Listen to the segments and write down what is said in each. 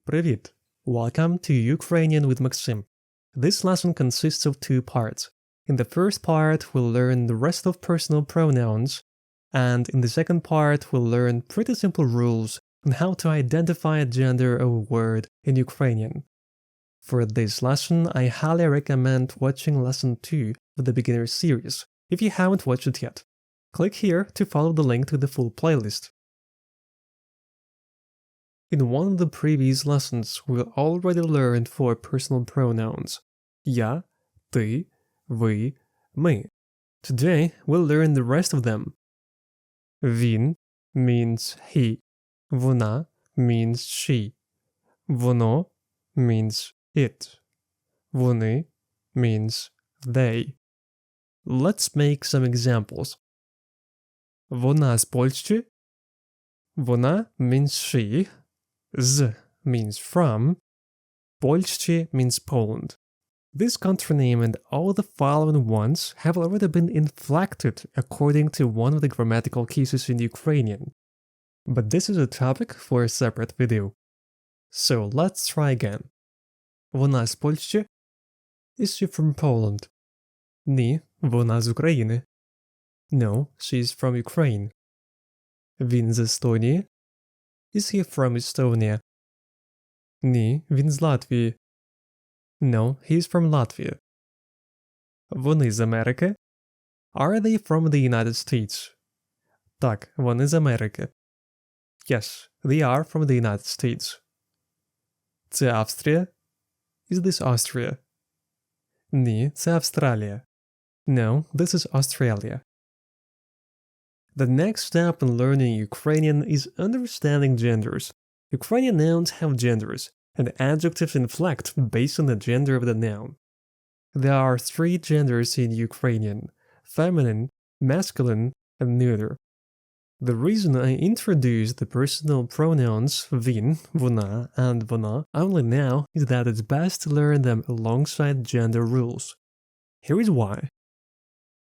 Привіт! Welcome to Ukrainian with Maksym. This lesson consists of two parts. In the first part, we'll learn the rest of personal pronouns, and in the second part, we'll learn pretty simple rules on how to identify a gender of a word in Ukrainian. For this lesson, I highly recommend watching lesson 2 of the beginner series, if you haven't watched it yet. Click here to follow the link to the full playlist. In one of the previous lessons, we already learned 4 personal pronouns: я, ти, ви, ми. Today, we'll learn the rest of them. Він means he. Вона means she. Воно means it. Вони means they. Let's make some examples. Вона з Польщі. Вона means she. Z means from. Польщі means Poland. This country name and all the following ones have already been inflected according to one of the grammatical cases in Ukrainian. But this is a topic for a separate video. So let's try again. Вона з Польщі. Is she from Poland? Ні, вона з України. No, she's from Ukraine. Він з Естонії. Is he from Estonia? Ні, він з Латвії. No, he's from Latvia. Вони з Америки. Are they from the United States? Так, вони з Америки. Yes, they are from the United States. Це Австрія? Is this Austria? Ні, це Австралія. No, this is Australia. The next step in learning Ukrainian is understanding genders. Ukrainian nouns have genders, and adjectives inflect based on the gender of the noun. There are 3 genders in Ukrainian: feminine, masculine, and neuter. The reason I introduced the personal pronouns він, вона, and вона only now is that it's best to learn them alongside gender rules. Here is why.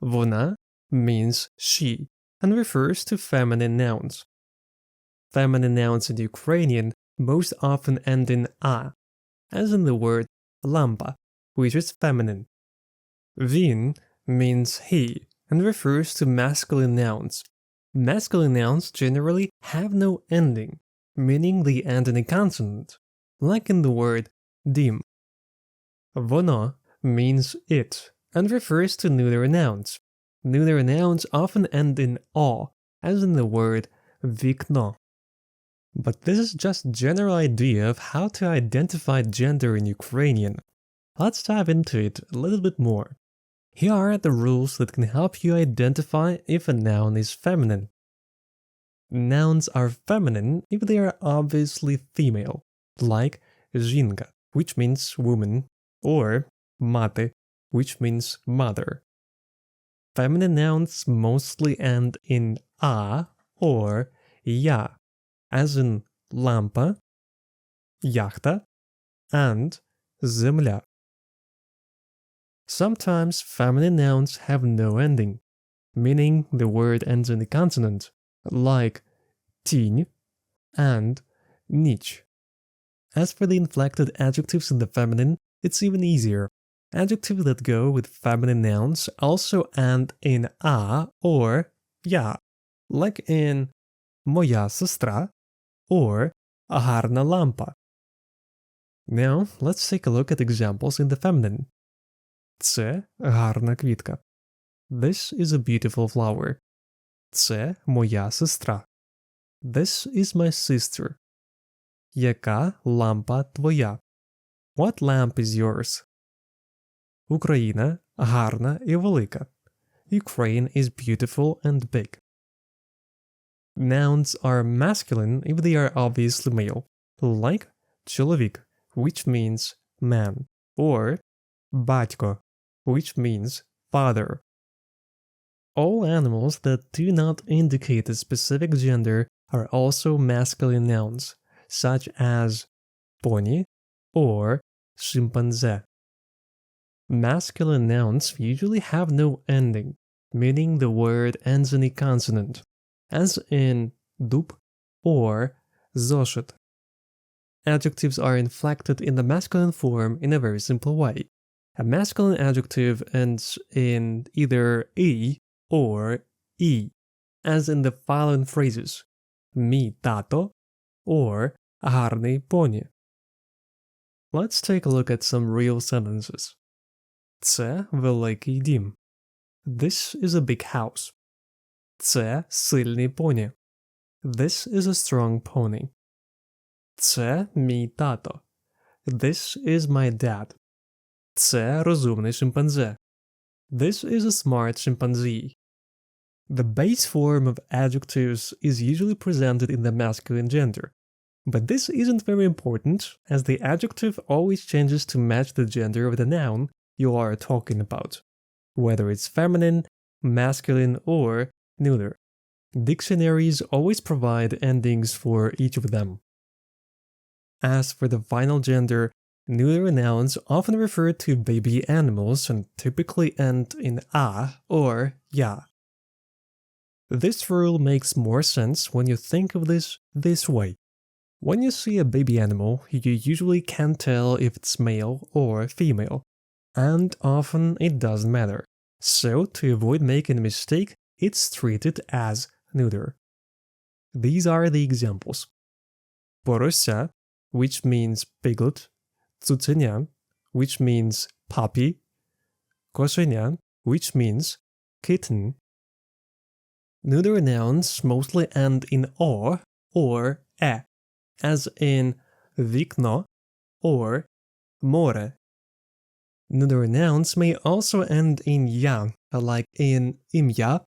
Вона means she and refers to feminine nouns. Feminine nouns in Ukrainian most often end in a, as in the word lampa, which is feminine. Він means he and refers to masculine nouns. Masculine nouns generally have no ending, meaning they end in a consonant, like in the word дім. Воно means it and refers to neuter nouns. Neuter nouns often end in o, as in the word вікно. But this is just a general idea of how to identify gender in Ukrainian. Let's dive into it a little bit more. Here are the rules that can help you identify if a noun is feminine. Nouns are feminine if they are obviously female, like жінка, which means woman, or мати, which means mother. Feminine nouns mostly end in a or я, as in lampa, яхта, and земля. Sometimes feminine nouns have no ending, meaning the word ends in a consonant, like тінь and ніч. As for the inflected adjectives in the feminine, it's even easier. Adjectives that go with feminine nouns also end in a or я, like in моя сестра or гарна лампа. Now, let's take a look at examples in the feminine. Це гарна квітка. This is a beautiful flower. Це моя сестра. This is my sister. Яка лампа твоя? What lamp is yours? Україна гарна і велика. Ukraine is beautiful and big. Nouns are masculine if they are obviously male, like чоловік, which means man, or батько, which means father. All animals that do not indicate a specific gender are also masculine nouns, such as поні or шимпанзе. Masculine nouns usually have no ending, meaning the word ends in a consonant, as in дуб or зошит. adjectives are inflected in the masculine form in a very simple way. A masculine adjective ends in either e or e, as in the following phrases: мій тато or гарний поні. Let's take a look at some real sentences. Це великий дім. This is a big house. Це сильний поні. This is a strong pony. Це мій тато. This is my dad. Це розумний шимпанзе. This is a smart chimpanzee. The base form of adjectives is usually presented in the masculine gender, but this isn't very important as the adjective always changes to match the gender of the noun you are talking about, whether it's feminine, masculine, or neuter. Dictionaries always provide endings for each of them. As for the final gender, neuter nouns often refer to baby animals and typically end in a or ya. This rule makes more sense when you think of this way. When you see a baby animal, you usually can't tell if it's male or female, and often it doesn't matter. So, to avoid making a mistake, it's treated as neuter. These are the examples. Порося, which means piglet, цуценя, which means puppy, кошеня, which means kitten. Neuter nouns mostly end in or e, as in вікно or море. Neuter nouns may also end in я, like in ім'я,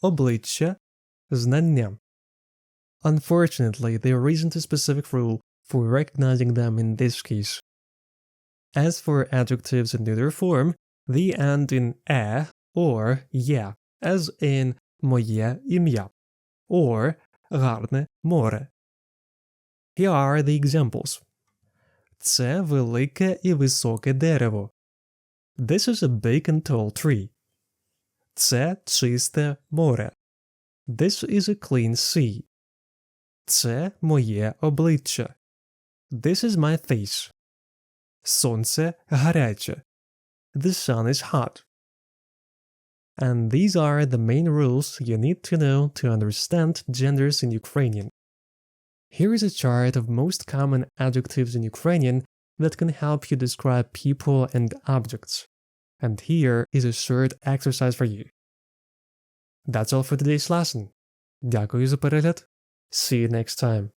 обличчя, знання. Unfortunately, there isn't a specific rule for recognizing them in this case. As for adjectives in neuter form, they end in e or ye, as in моє ім'я or гарне море. Here are the examples. Це велике і високе дерево. This is a big and tall tree. Це чисте море. This is a clean sea. Це моє обличчя. This is my face. Сонце гаряче. The sun is hot. And these are the main rules you need to know to understand genders in Ukrainian. Here is a chart of most common adjectives in Ukrainian that can help you describe people and objects. And here is a short exercise for you. That's all for today's lesson. Дякую за перегляд. See you next time.